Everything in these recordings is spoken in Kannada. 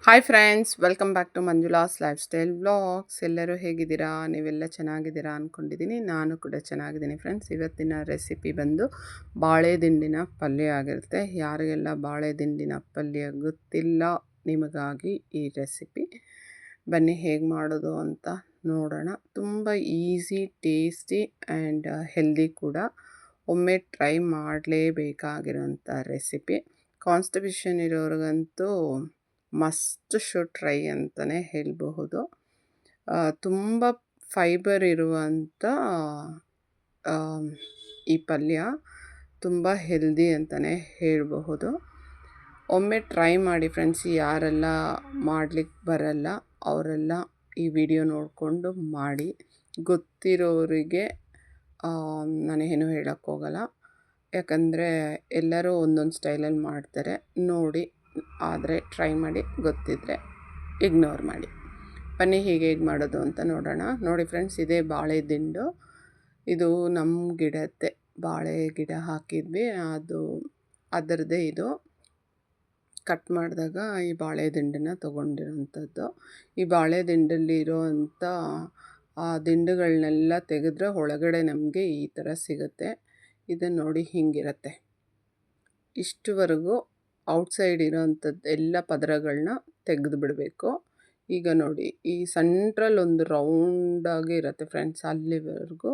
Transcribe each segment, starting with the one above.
Hi friends, welcome back to Manjula's lifestyle vlogs. ಎಲ್ಲರೂ ಹೇಗಿದ್ದೀರಾ? ನೀವೆಲ್ಲ ಚೆನ್ನಾಗಿದ್ದೀರಾ ಅಂದ್ಕೊಂಡಿದ್ದೀನಿ. ನಾನು ಕೂಡ ಚೆನ್ನಾಗಿದ್ದೀನಿ ಫ್ರೆಂಡ್ಸ್. ಇವತ್ತಿನ ರೆಸಿಪಿ ಬಂದು ಬಾಳೆ ದಿಂಡಿನ ಪಲ್ಯ ಆಗಿರುತ್ತೆ. ಯಾರಿಗೆಲ್ಲ ಬಾಳೆ ದಿಂಡಿನ ಪಲ್ಯ ಗೊತ್ತಿಲ್ಲ, ನಿಮಗಾಗಿ ಈ ರೆಸಿಪಿ. ಬನ್ನಿ ಹೇಗೆ ಮಾಡೋದು ಅಂತ ನೋಡೋಣ. ತುಂಬ ಈಸಿ, ಟೇಸ್ಟಿ ಆ್ಯಂಡ್ ಹೆಲ್ದಿ ಕೂಡ. ಒಮ್ಮೆ ಟ್ರೈ ಮಾಡಲೇಬೇಕಾಗಿರೋಂಥ ರೆಸಿಪಿ. ಕಾನ್ಸ್ಟಿಪೇಷನ್ ಇರೋರಿಗಂತೂ ಮಸ್ಟ್ ಶುಡ್ ಟ್ರೈ ಅಂತಲೇ ಹೇಳಬಹುದು. ತುಂಬ ಫೈಬರ್ ಇರುವಂಥ ಈ ಪಲ್ಯ ತುಂಬ ಹೆಲ್ದಿ ಅಂತಲೇ ಹೇಳಬಹುದು. ಒಮ್ಮೆ ಟ್ರೈ ಮಾಡಿ ಫ್ರೆಂಡ್ಸ್. ಯಾರೆಲ್ಲ ಮಾಡಲಿಕ್ಕೆ ಬರಲ್ಲ ಅವರೆಲ್ಲ ಈ ವಿಡಿಯೋ ನೋಡಿಕೊಂಡು ಮಾಡಿ. ಗೊತ್ತಿರೋರಿಗೆ ನಾನೇನು ಹೇಳೋಕ್ಕೋಗಲ್ಲ, ಯಾಕಂದರೆ ಎಲ್ಲರೂ ಒಂದೊಂದು ಸ್ಟೈಲಲ್ಲಿ ಮಾಡ್ತಾರೆ. ನೋಡಿ, ಆದರೆ ಟ್ರೈ ಮಾಡಿ, ಗೊತ್ತಿದ್ದರೆ ಇಗ್ನೋರ್ ಮಾಡಿ. ಬನ್ನಿ ಹೇಗೆ ಮಾಡೋದು ಅಂತ ನೋಡೋಣ. ನೋಡಿ ಫ್ರೆಂಡ್ಸ್, ಇದೇ ಬಾಳೆ ದಿಂಡು. ಇದು ನಮ್ಮ ಗಿಡದ್ದೇ ಬಾಳೆ ಗಿಡ ಹಾಕಿದ್ವಿ, ಅದರದ್ದೇ ಇದು. ಕಟ್ ಮಾಡಿದಾಗ ಈ ಬಾಳೆ ದಿಂಡನ್ನು ತೊಗೊಂಡಿರೋಂಥದ್ದು. ಈ ಬಾಳೆ ದಿಂಡಲ್ಲಿ ಇರೋವಂಥ ಆ ದಿಂಡುಗಳನ್ನೆಲ್ಲ ತೆಗೆದ್ರೆ ಒಳಗಡೆ ನಮಗೆ ಈ ಥರ ಸಿಗುತ್ತೆ. ಇದನ್ನು ನೋಡಿ, ಹಿಂಗಿರುತ್ತೆ. ಇಷ್ಟುವರೆಗೂ ಔಟ್ಸೈಡ್ ಇರೋವಂಥದ್ದು ಎಲ್ಲ ಪದರಗಳನ್ನ ತೆಗೆದು ಬಿಡಬೇಕು. ಈಗ ನೋಡಿ, ಈ ಸೆಂಟ್ರಲ್ ಒಂದು ರೌಂಡಾಗಿ ಇರುತ್ತೆ ಫ್ರೆಂಡ್ಸ್, ಅಲ್ಲಿವರೆಗೂ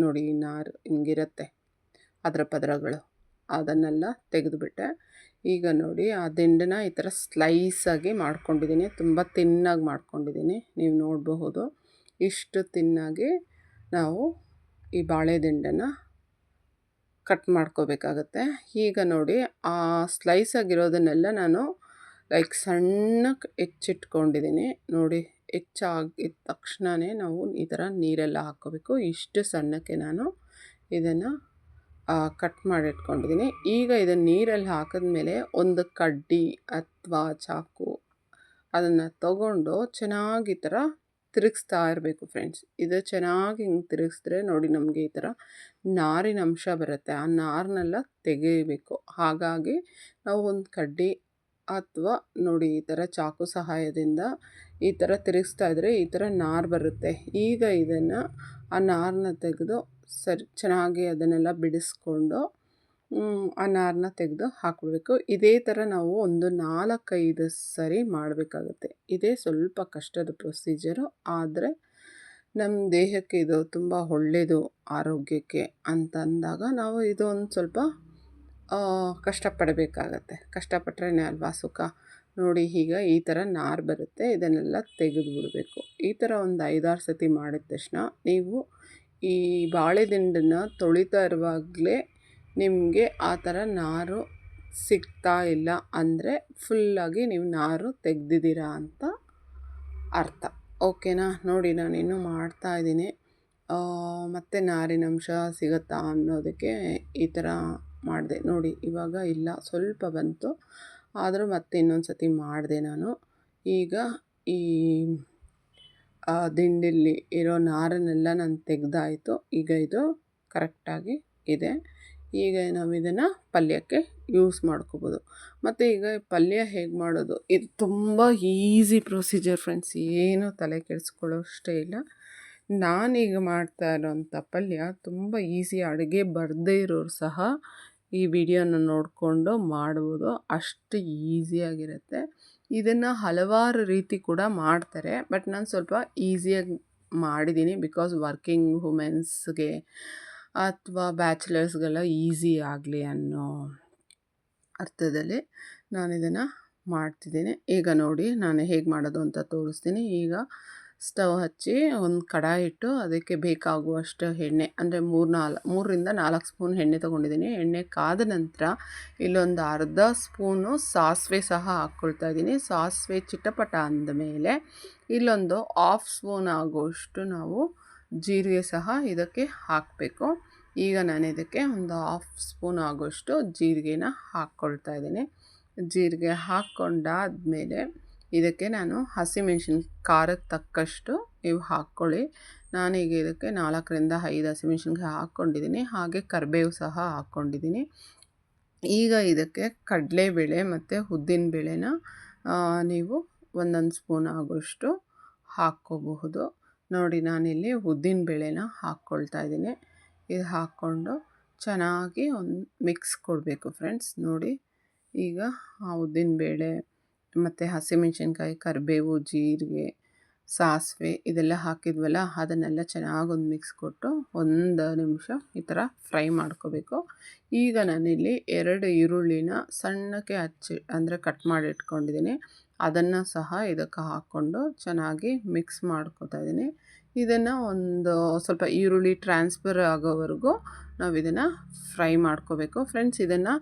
ನೋಡಿ ಈ ನಾರು ಹಿಂಗಿರುತ್ತೆ, ಅದರ ಪದರಗಳು, ಅದನ್ನೆಲ್ಲ ತೆಗೆದುಬಿಟ್ಟೆ. ಈಗ ನೋಡಿ, ಆ ದಿಂಡನ್ನ ಈ ಥರ ಸ್ಲೈಸಾಗಿ ಮಾಡ್ಕೊಂಡಿದ್ದೀನಿ. ತುಂಬ ತಿನ್ನಾಗಿ ಮಾಡ್ಕೊಂಡಿದ್ದೀನಿ, ನೀವು ನೋಡಬಹುದು. ಇಷ್ಟು ತಿನ್ನಾಗಿ ನಾವು ಈ ಬಾಳೆ ದಿಂಡನ್ನು ಕಟ್ ಮಾಡ್ಕೋಬೇಕಾಗತ್ತೆ. ಈಗ ನೋಡಿ, ಆ ಸ್ಲೈಸ್ ಆಗಿರೋದನ್ನೆಲ್ಲ ನಾನು ಲೈಕ್ ಸಣ್ಣಕ್ಕೆ ಹೆಚ್ಚಿಟ್ಕೊಂಡಿದ್ದೀನಿ. ನೋಡಿ, ಹೆಚ್ಚಾಗಿದ ತಕ್ಷಣವೇ ನಾವು ಈ ಥರ ನೀರೆಲ್ಲ ಹಾಕ್ಕೋಬೇಕು. ಇಷ್ಟು ಸಣ್ಣಕ್ಕೆ ನಾನು ಇದನ್ನು ಕಟ್ ಮಾಡಿಟ್ಕೊಂಡಿದ್ದೀನಿ. ಈಗ ಇದನ್ನು ನೀರಲ್ಲಿ ಹಾಕಿದ್ಮೇಲೆ ಒಂದು ಕಡ್ಡಿ ಅಥವಾ ಚಾಕು ಅದನ್ನು ತಗೊಂಡು ಚೆನ್ನಾಗಿ ಈ ಥರ ತಿರುಗಿಸ್ತಾ ಇರಬೇಕು ಫ್ರೆಂಡ್ಸ್. ಇದು ಚೆನ್ನಾಗಿ ಹಿಂಗೆ ತಿರುಗಿಸಿದ್ರೆ ನೋಡಿ, ನಮಗೆ ಈ ಥರ ನಾರಿನ ಅಂಶ ಬರುತ್ತೆ. ಆ ನಾರನ್ನೆಲ್ಲ ತೆಗೆಯಬೇಕು. ಹಾಗಾಗಿ ನಾವು ಒಂದು ಕಡ್ಡಿ ಅಥವಾ ನೋಡಿ ಈ ಥರ ಚಾಕು ಸಹಾಯದಿಂದ ಈ ಥರ ತಿರುಗಿಸ್ತಾ ಇದ್ದರೆ ಈ ಥರ ನಾರು ಬರುತ್ತೆ. ಈಗ ಇದನ್ನು ಆ ನಾರನ್ನ ತೆಗೆದು ಚೆನ್ನಾಗಿ ಅದನ್ನೆಲ್ಲ ಬಿಡಿಸ್ಕೊಂಡು ಆ ನಾರನ್ನ ತೆಗೆದು ಹಾಕಬೇಕು. ಇದೇ ಥರ ನಾವು ಒಂದು 4-5 ಸರಿ ಮಾಡಬೇಕಾಗುತ್ತೆ. ಇದೇ ಸ್ವಲ್ಪ ಕಷ್ಟದ ಪ್ರೊಸೀಜರು, ಆದರೆ ನಮ್ಮ ದೇಹಕ್ಕೆ ಇದು ತುಂಬ ಒಳ್ಳೆಯದು, ಆರೋಗ್ಯಕ್ಕೆ ಅಂತಂದಾಗ ನಾವು ಇದು ಒಂದು ಸ್ವಲ್ಪ ಕಷ್ಟಪಡಬೇಕಾಗತ್ತೆ. ಕಷ್ಟಪಟ್ಟರೆ ಅಲ್ವಾ ಸುಖ. ನೋಡಿ, ಈಗ ಈ ಥರ ನಾರು ಬರುತ್ತೆ, ಇದನ್ನೆಲ್ಲ ತೆಗೆದು ಬಿಡಬೇಕು. ಈ ಥರ ಒಂದು 5-6 ಸತಿ ಮಾಡಿದ ತಕ್ಷಣ ನೀವು ಈ ಬಾಳೆ ದಿಂಡನ್ನು ತೊಳಿತಾ ಇರುವಾಗಲೇ ನಿಮಗೆ ಆ ಥರ ನಾರು ಸಿಗ್ತಾ ಇಲ್ಲ ಅಂದರೆ ಫುಲ್ಲಾಗಿ ನೀವು ನಾರು ತೆಗೆದಿದ್ದೀರಾ ಅಂತ ಅರ್ಥ. ಓಕೆನಾ? ನೋಡಿ, ನಾನಿನ್ನೂ ಮಾಡ್ತಾಯಿದ್ದೀನಿ. ಮತ್ತು ನಾರಿನಂಶ ಸಿಗುತ್ತಾ ಅನ್ನೋದಕ್ಕೆ ಈ ಥರ ಮಾಡಿದೆ. ನೋಡಿ, ಇವಾಗ ಇಲ್ಲ, ಸ್ವಲ್ಪ ಬಂತು, ಆದರೂ ಮತ್ತೆ ಇನ್ನೊಂದು ಸತಿ ಮಾಡಿದೆ ನಾನು. ಈಗ ಈ ದಿಂಡಲ್ಲಿ ಇರೋ ನಾರನ್ನೆಲ್ಲ ನಾನು ತೆಗೆದಾಯಿತು. ಈಗ ಇದು ಕರೆಕ್ಟಾಗಿ ಇದೆ. ಈಗ ನಾವು ಇದನ್ನು ಪಲ್ಯಕ್ಕೆ ಯೂಸ್ ಮಾಡ್ಕೋಬೋದು. ಮತ್ತು ಈಗ ಪಲ್ಯ ಹೇಗೆ ಮಾಡೋದು, ಇದು ತುಂಬ ಈಸಿ ಪ್ರೊಸೀಜರ್ ಫ್ರೆಂಡ್ಸ್. ಏನೂ ತಲೆ ಕೆಡಿಸ್ಕೊಳ್ಳೋ ಅಷ್ಟೇ ಇಲ್ಲ. ನಾನೀಗ ಮಾಡ್ತಾ ಇರೋಂಥ ಪಲ್ಯ ತುಂಬ ಈಸಿ. ಅಡುಗೆ ಬರದೇ ಇರೋರು ಸಹ ಈ ವಿಡಿಯೋನ ನೋಡಿಕೊಂಡು ಮಾಡ್ಬೋದು, ಅಷ್ಟು ಈಸಿಯಾಗಿರುತ್ತೆ. ಇದನ್ನು ಹಲವಾರು ರೀತಿ ಕೂಡ ಮಾಡ್ತಾರೆ, ಬಟ್ ನಾನು ಸ್ವಲ್ಪ ಈಸಿಯಾಗಿ ಮಾಡಿದ್ದೀನಿ. ಬಿಕಾಸ್ ವರ್ಕಿಂಗ್ ವುಮೆನ್ಸ್ಗೆ ಅಥವಾ ಬ್ಯಾಚುಲರ್ಸ್ಗೆಲ್ಲ ಈಸಿ ಆಗಲಿ ಅನ್ನೋ ಅರ್ಥದಲ್ಲಿ ನಾನು ಇದನ್ನು ಮಾಡ್ತಿದ್ದೀನಿ. ಈಗ ನೋಡಿ, ನಾನು ಹೇಗೆ ಮಾಡೋದು ಅಂತ ತೋರಿಸ್ತೀನಿ. ಈಗ ಸ್ಟವ್ ಹಚ್ಚಿ ಒಂದು ಕಡಾಯಿ ಇಟ್ಟು ಅದಕ್ಕೆ ಬೇಕಾಗುವಷ್ಟು ಎಣ್ಣೆ, ಅಂದರೆ 3ರಿಂದ 4 ಸ್ಪೂನ್ ಎಣ್ಣೆ ತೊಗೊಂಡಿದ್ದೀನಿ. ಎಣ್ಣೆ ಕಾದ ನಂತರ ಇಲ್ಲೊಂದು ಅರ್ಧ ಸ್ಪೂನು ಸಾಸಿವೆ ಸಹ ಹಾಕ್ಕೊಳ್ತಾ ಇದ್ದೀನಿ. ಸಾಸಿವೆ ಚಿಟಪಟ ಅಂದಮೇಲೆ ಇಲ್ಲೊಂದು 1/2 ಸ್ಪೂನ್ ಆಗುವಷ್ಟು ನಾವು ಜೀರಿಗೆ ಸಹ ಇದಕ್ಕೆ ಹಾಕಬೇಕು. ಈಗ ನಾನು ಇದಕ್ಕೆ ಒಂದು 1/2 ಸ್ಪೂನ್ ಆಗುವಷ್ಟು ಜೀರಿಗೆನ ಹಾಕ್ಕೊಳ್ತಾ ಇದ್ದೀನಿ. ಜೀರಿಗೆ ಹಾಕ್ಕೊಂಡಾದಮೇಲೆ ಇದಕ್ಕೆ ನಾನು ಹಸಿಮೆಣ್ಸಿನ ಖಾರಕ್ಕೆ ತಕ್ಕಷ್ಟು ನೀವು ಹಾಕ್ಕೊಳ್ಳಿ. ನಾನೀಗ ಇದಕ್ಕೆ 4ರಿಂದ 5 ಹಸಿಮೆಣ್ಸಿನ್ಕಾಯಿ ಹಾಕ್ಕೊಂಡಿದ್ದೀನಿ. ಹಾಗೆ ಕರಿಬೇವು ಸಹ ಹಾಕ್ಕೊಂಡಿದ್ದೀನಿ. ಈಗ ಇದಕ್ಕೆ ಕಡಲೆಬೇಳೆ ಮತ್ತು ಉದ್ದಿನಬೇಳೆನ ನೀವು ಒಂದೊಂದು ಸ್ಪೂನ್ ಆಗೋಷ್ಟು ಹಾಕ್ಕೋಬಹುದು. ನೋಡಿ ನಾನಿಲ್ಲಿ ಉದ್ದಿನ ಬೇಳೆನ ಹಾಕ್ಕೊಳ್ತಾ ಇದ್ದೀನಿ. ಇದು ಹಾಕ್ಕೊಂಡು ಚೆನ್ನಾಗಿ ಒಂದು ಮಿಕ್ಸ್ ಕೊಡಬೇಕು ಫ್ರೆಂಡ್ಸ್. ನೋಡಿ ಈಗ ಆ ಉದ್ದಿನ ಬೇಳೆ ಮತ್ತು ಹಸಿಮೆಣಸಿನ್ಕಾಯಿ, ಕರಿಬೇವು, ಜೀರಿಗೆ, ಸಾಸಿವೆ ಇದೆಲ್ಲ ಹಾಕಿದ್ವಲ್ಲ, ಅದನ್ನೆಲ್ಲ ಚೆನ್ನಾಗಿ ಒಂದು ಮಿಕ್ಸ್ ಕೊಟ್ಟು 1 ನಿಮಿಷ ಈ ಥರ ಫ್ರೈ ಮಾಡ್ಕೋಬೇಕು. ಈಗ ನಾನಿಲ್ಲಿ 2 ಈರುಳ್ಳಿನ ಸಣ್ಣಕ್ಕೆ ಅಂದರೆ ಕಟ್ ಮಾಡಿ ಇಟ್ಕೊಂಡಿದ್ದೀನಿ. ಅದನ್ನು ಸಹ ಇದಕ್ಕೆ ಹಾಕ್ಕೊಂಡು ಚೆನ್ನಾಗಿ ಮಿಕ್ಸ್ ಮಾಡ್ಕೊತಾ ಇದ್ದೀನಿ. ಇದನ್ನು ಒಂದು ಸ್ವಲ್ಪ ಈರುಳ್ಳಿ ಟ್ರಾನ್ಸ್ಫರ್ ಆಗೋವರೆಗೂ ನಾವು ಇದನ್ನು ಫ್ರೈ ಮಾಡ್ಕೋಬೇಕು ಫ್ರೆಂಡ್ಸ್. ಇದನ್ನು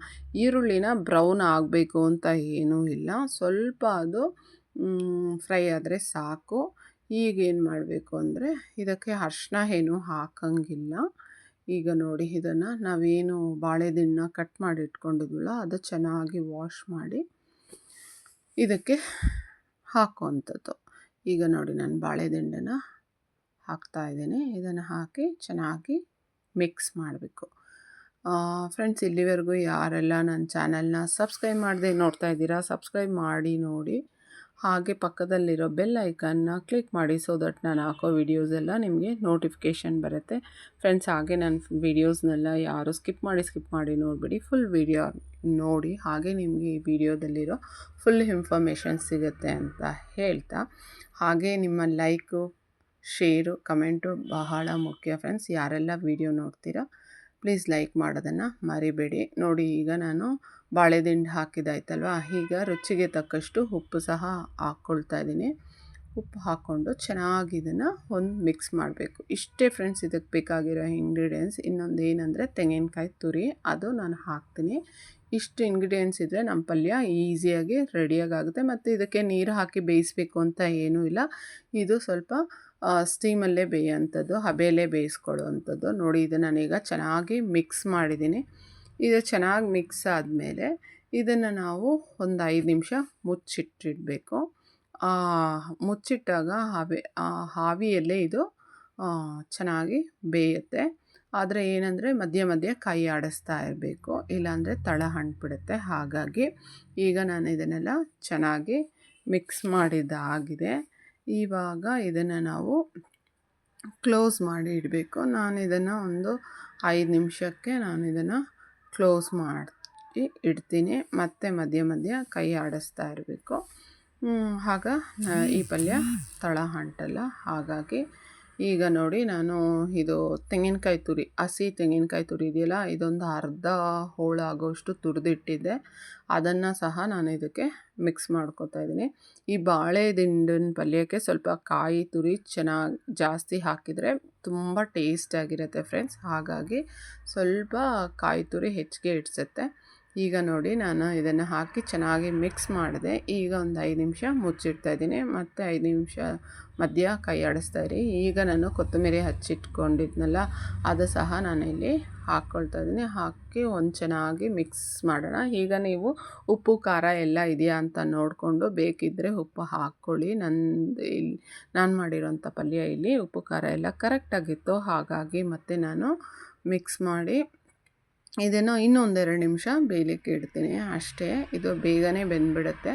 ಈರುಳ್ಳಿನ ಬ್ರೌನ್ ಆಗಬೇಕು ಅಂತ ಏನೂ ಇಲ್ಲ, ಸ್ವಲ್ಪ ಅದು ಫ್ರೈ ಆದರೆ ಸಾಕು. ಈಗೇನು ಮಾಡಬೇಕು ಅಂದರೆ ಇದಕ್ಕೆ ಅರಿಶಿನ ಏನು ಹಾಕಂಗಿಲ್ಲ. ಈಗ ನೋಡಿ ಇದನ್ನು ನಾವೇನು ಬಾಳೆದಿಂಡನ್ನ ಕಟ್ ಮಾಡಿ ಇಟ್ಕೊಂಡಿದ್ವಲ್ಲ ಅದು ಚೆನ್ನಾಗಿ ವಾಶ್ ಮಾಡಿ ಇದಕ್ಕೆ ಹಾಕುವಂಥದ್ದು. ಈಗ ನೋಡಿ ನಾನು ಬಾಳೆದಿಂಡನ್ನು ಹಾಕ್ತಾಯಿದ್ದೀನಿ. ಇದನ್ನು ಹಾಕಿ ಚೆನ್ನಾಗಿ ಮಿಕ್ಸ್ ಮಾಡಬೇಕು ಫ್ರೆಂಡ್ಸ್. ಇಲ್ಲಿವರೆಗೂ ಯಾರೆಲ್ಲ ನನ್ನ ಚಾನಲ್ನ ಸಬ್ಸ್ಕ್ರೈಬ್ ಮಾಡದೆ ನೋಡ್ತಾ ಇದ್ದೀರಾ, ಸಬ್ಸ್ಕ್ರೈಬ್ ಮಾಡಿ ನೋಡಿ. ಹಾಗೆ ಪಕ್ಕದಲ್ಲಿರೋ ಬೆಲ್ ಐಕನ್ನ ಕ್ಲಿಕ್ ಮಾಡಿ, ಸೊ ದಟ್ ನಾನು ಹಾಕೋ ವೀಡಿಯೋಸ್ ಎಲ್ಲ ನಿಮಗೆ ನೋಟಿಫಿಕೇಷನ್ ಬರುತ್ತೆ ಫ್ರೆಂಡ್ಸ್. ಹಾಗೆ ನನ್ನ ವೀಡಿಯೋಸ್ನೆಲ್ಲ ಯಾರು ಸ್ಕಿಪ್ ಮಾಡಿ ನೋಡಿಬಿಡಿ, ಫುಲ್ ವೀಡಿಯೋ ನೋಡಿ. ಹಾಗೆ ನಿಮಗೆ ಈ ವಿಡಿಯೋದಲ್ಲಿರೋ ಫುಲ್ ಇನ್ಫಾರ್ಮೇಷನ್ ಸಿಗುತ್ತೆ ಅಂತ ಹೇಳ್ತಾ, ಹಾಗೆ ನಿಮ್ಮ ಲೈಕು, ಶೇರು, ಕಮೆಂಟು ಬಹಳ ಮುಖ್ಯ ಫ್ರೆಂಡ್ಸ್. ಯಾರೆಲ್ಲ ವೀಡಿಯೋ ನೋಡ್ತೀರಾ ಪ್ಲೀಸ್ ಲೈಕ್ ಮಾಡೋದನ್ನು ಮರಿಬೇಡಿ. ನೋಡಿ ಈಗ ನಾನು ಬಾಳೆದಿಂಡು ಹಾಕಿದಾಯ್ತಲ್ವ, ಈಗ ರುಚಿಗೆ ತಕ್ಕಷ್ಟು ಉಪ್ಪು ಸಹ ಹಾಕ್ಕೊಳ್ತಾ ಇದ್ದೀನಿ. ಉಪ್ಪು ಹಾಕ್ಕೊಂಡು ಚೆನ್ನಾಗಿ ಇದನ್ನು ಒಂದು ಮಿಕ್ಸ್ ಮಾಡಬೇಕು. ಇಷ್ಟೇ ಫ್ರೆಂಡ್ಸ್ ಇದಕ್ಕೆ ಬೇಕಾಗಿರೋ ಇಂಗ್ರೀಡಿಯೆಂಟ್ಸ್. ಇನ್ನೊಂದು ಏನಂದರೆ ತೆಂಗಿನಕಾಯಿ ತುರಿ, ಅದು ನಾನು ಹಾಕ್ತೀನಿ. ಇಷ್ಟು ಇಂಗ್ರೀಡಿಯೆಂಟ್ಸ್ ಇದ್ದರೆ ನಮ್ಮ ಪಲ್ಯ ಈಸಿಯಾಗಿ ರೆಡಿಯಾಗುತ್ತೆ. ಮತ್ತು ಇದಕ್ಕೆ ನೀರು ಹಾಕಿ ಬೇಯಿಸಬೇಕು ಅಂತ ಏನೂ ಇಲ್ಲ. ಇದು ಸ್ವಲ್ಪ ಸ್ಟೀಮಲ್ಲೇ ಬೇಯೋಂಥದ್ದು, ಹಬೆಯಲ್ಲೇ ಬೇಯಿಸ್ಕೊಳ್ಳೋವಂಥದ್ದು. ನೋಡಿ ಇದು ನಾನೀಗ ಚೆನ್ನಾಗಿ ಮಿಕ್ಸ್ ಮಾಡಿದ್ದೀನಿ. ಇದು ಚೆನ್ನಾಗಿ ಮಿಕ್ಸ್ ಆದಮೇಲೆ ಇದನ್ನು ನಾವು ಒಂದು 5 ನಿಮಿಷ ಮುಚ್ಚಿಟ್ಟಿಡಬೇಕು. ಮುಚ್ಚಿಟ್ಟಾಗ ಆವಿಯಲ್ಲೇ ಇದು ಚೆನ್ನಾಗಿ ಬೇಯುತ್ತೆ. ಆದರೆ ಏನಂದರೆ ಮಧ್ಯೆ ಕೈ ಆಡಿಸ್ತಾ ಇರಬೇಕು, ಇಲ್ಲಾಂದರೆ ತಳ ಅಂಟ್ಬಿಡುತ್ತೆ. ಹಾಗಾಗಿ ಈಗ ನಾನು ಇದನ್ನೆಲ್ಲ ಚೆನ್ನಾಗಿ ಮಿಕ್ಸ್ ಮಾಡಿದ್ದಾಗಿದೆ. ಇವಾಗ ಇದನ್ನು ನಾವು ಕ್ಲೋಸ್ ಮಾಡಿ ಇಡಬೇಕು. ನಾನು ಇದನ್ನು ಒಂದು 5 ನಿಮಿಷಕ್ಕೆ ನಾನು ಇದನ್ನು ಕ್ಲೋಸ್ ಮಾಡಿ ಇಡ್ತೀನಿ. ಮತ್ತು ಮಧ್ಯೆ ಕೈ ಆಡಿಸ್ತಾ ಇರಬೇಕು. ಆಗ ಈ ಪಲ್ಯ ತಳ ಅಂಟಲ್ಲ. ಹಾಗಾಗಿ ಈಗ ನೋಡಿ ನಾನು ಇದು ತೆಂಗಿನಕಾಯಿ ತುರಿ, ಹಸಿ ತೆಂಗಿನಕಾಯಿ ತುರಿ ಇದೆಯಲ್ಲ, ಇದೊಂದು ಅರ್ಧ ಹೋಳಾಗೋಷ್ಟು ತುರಿದಿಟ್ಟಿದ್ದೆ. ಅದನ್ನು ಸಹ ನಾನು ಇದಕ್ಕೆ ಮಿಕ್ಸ್ ಮಾಡ್ಕೊತಾ ಇದ್ದೀನಿ. ಈ ಬಾಳೆದಿಂಡಿನ ಪಲ್ಯಕ್ಕೆ ಸ್ವಲ್ಪ ಕಾಯಿ ತುರಿ ಜಾಸ್ತಿ ಹಾಕಿದರೆ ತುಂಬ ಟೇಸ್ಟಾಗಿರುತ್ತೆ ಫ್ರೆಂಡ್ಸ್. ಹಾಗಾಗಿ ಸ್ವಲ್ಪ ಕಾಯಿ ತುರಿ ಹೆಚ್ಚಿಗೆ ಇಡ್ಸುತ್ತೆ. ಈಗ ನೋಡಿ ನಾನು ಇದನ್ನು ಹಾಕಿ ಚೆನ್ನಾಗಿ ಮಿಕ್ಸ್ ಮಾಡಿದೆ. ಈಗ ಒಂದು 5 ನಿಮಿಷ ಮುಚ್ಚಿಡ್ತಾಯಿದ್ದೀನಿ. ಮತ್ತು 5 ನಿಮಿಷ ಮಧ್ಯ ಕೈ ಆಡಿಸ್ತಾ ಇರಿ. ಈಗ ನಾನು ಕೊತ್ತಂಬರಿ ಹಚ್ಚಿಟ್ಕೊಂಡಿದ್ನಲ್ಲ, ಅದು ಸಹ ನಾನು ಇಲ್ಲಿ ಹಾಕ್ಕೊಳ್ತಾ ಇದ್ದೀನಿ. ಹಾಕಿ ಒಂದು ಚೆನ್ನಾಗಿ ಮಿಕ್ಸ್ ಮಾಡೋಣ. ಈಗ ನೀವು ಉಪ್ಪು ಖಾರ ಎಲ್ಲ ಇದೆಯಾ ಅಂತ ನೋಡಿಕೊಂಡು ಬೇಕಿದ್ದರೆ ಉಪ್ಪು ಹಾಕ್ಕೊಳ್ಳಿ. ನಾನು ಮಾಡಿರೋಂಥ ಪಲ್ಯ ಇಲ್ಲಿ ಉಪ್ಪು ಖಾರ ಎಲ್ಲ ಕರೆಕ್ಟಾಗಿತ್ತು. ಹಾಗಾಗಿ ಮತ್ತೆ ನಾನು ಮಿಕ್ಸ್ ಮಾಡಿ ಇದನ್ನು ಇನ್ನೊಂದು 2 ನಿಮಿಷ ಬೇಯಲಿಕ್ಕೆ ಇಡ್ತೀನಿ ಅಷ್ಟೇ. ಇದು ಬೇಗನೆ ಬೆಂದ್ಬಿಡುತ್ತೆ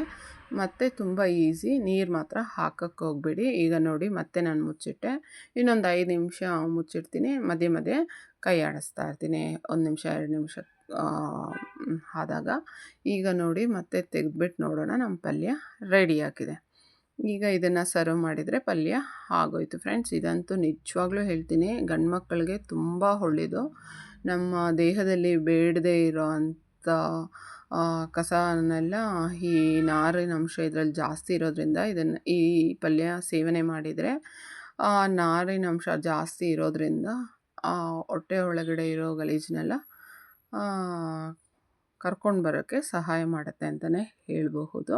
ಮತ್ತು ತುಂಬ ಈಸಿ. ನೀರು ಮಾತ್ರ ಹಾಕಕ್ಕೆ ಹೋಗಬೇಡಿ. ಈಗ ನೋಡಿ ಮತ್ತೆ ನಾನು ಮುಚ್ಚಿಟ್ಟೆ. ಇನ್ನೊಂದು 5 ನಿಮಿಷ ಮುಚ್ಚಿಡ್ತೀನಿ. ಮಧ್ಯೆ ಕೈ ಆಡಿಸ್ತಾ ಇರ್ತೀನಿ. 1 ನಿಮಿಷ 2 ನಿಮಿಷ ಆದಾಗ ಈಗ ನೋಡಿ ಮತ್ತೆ ತೆಗೆದ್ಬಿಟ್ಟು ನೋಡೋಣ, ನಮ್ಮ ಪಲ್ಯ ರೆಡಿಯಾಗಿದೆ. ಈಗ ಇದನ್ನು ಸರ್ವ್ ಮಾಡಿದರೆ ಪಲ್ಯ ಆಗೋಯ್ತು ಫ್ರೆಂಡ್ಸ್. ಇದಂತೂ ನಿಜವಾಗ್ಲೂ ಹೇಳ್ತೀನಿ, ಗಂಡು ಮಕ್ಕಳಿಗೆ ತುಂಬ ಒಳ್ಳೆಯದು. ನಮ್ಮ ದೇಹದಲ್ಲಿ ಬೇಡದೇ ಇರೋ ಅಂಥ ಕಸನೆಲ್ಲ ಈ ನಾರಿನ ಅಂಶ ಇದರಲ್ಲಿ ಜಾಸ್ತಿ ಇರೋದ್ರಿಂದ ಈ ಪಲ್ಯ ಸೇವನೆ ಮಾಡಿದರೆ ನಾರಿನ ಅಂಶ ಜಾಸ್ತಿ ಇರೋದ್ರಿಂದ ಹೊಟ್ಟೆ ಒಳಗಡೆ ಇರೋ ಗಲೀಜನ್ನೆಲ್ಲ ಕರ್ಕೊಂಡು ಬರೋಕ್ಕೆ ಸಹಾಯ ಮಾಡುತ್ತೆ ಅಂತಲೇ ಹೇಳಬಹುದು.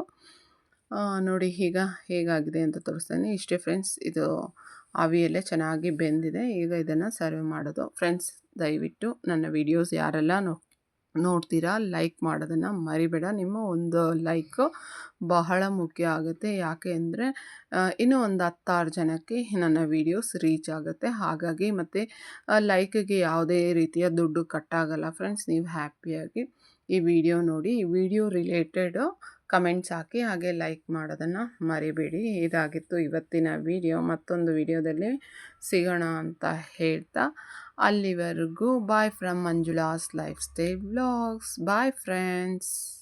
ನೋಡಿ ಈಗ ಹೇಗಾಗಿದೆ ಅಂತ ತೋರಿಸ್ತೀನಿ. ಇಷ್ಟೇ ಫ್ರೆಂಡ್ಸ್, ಇದು ಆವಿಯಲ್ಲೇ ಚೆನ್ನಾಗಿ ಬೆಂದಿದೆ. ಈಗ ಇದನ್ನು ಸರ್ವ್ ಮಾಡೋದು ಫ್ರೆಂಡ್ಸ್. ದಯವಿಟ್ಟು ನನ್ನ ವೀಡಿಯೋಸ್ ಯಾರೆಲ್ಲ ನೋಡ್ತೀರಾ ಲೈಕ್ ಮಾಡೋದನ್ನು ಮರಿಬೇಡ. ನಿಮ್ಮ ಒಂದು ಲೈಕು ಬಹಳ ಮುಖ್ಯ ಆಗುತ್ತೆ. ಯಾಕೆ ಅಂದರೆ ಇನ್ನೂ ಒಂದು 10-6 ಜನಕ್ಕೆ ನನ್ನ ವೀಡಿಯೋಸ್ ರೀಚ್ ಆಗುತ್ತೆ. ಹಾಗಾಗಿ ಮತ್ತು ಲೈಕಿಗೆ ಯಾವುದೇ ರೀತಿಯ ದುಡ್ಡು ಕಟ್ಟಾಗಲ್ಲ ಫ್ರೆಂಡ್ಸ್. ನೀವು ಹ್ಯಾಪಿಯಾಗಿ ಈ ವಿಡಿಯೋ ನೋಡಿ. ಈ ವಿಡಿಯೋ ರಿಲೇಟೆಡು ಕಮೆಂಟ್ಸ್ ಹಾಕಿ ಹಾಗೆ ಲೈಕ್ ಮಾಡೋದನ್ನು ಮರಿಬೇಡಿ. ಇದಾಗಿತ್ತು ಇವತ್ತಿನ ವಿಡಿಯೋ. ಮತ್ತೊಂದು ವಿಡಿಯೋದಲ್ಲಿ ಸಿಗೋಣ ಅಂತ ಹೇಳ್ತಾ ಅಲ್ಲಿವರೆಗೂ bye from Manjula's lifestyle vlogs. Bye friends.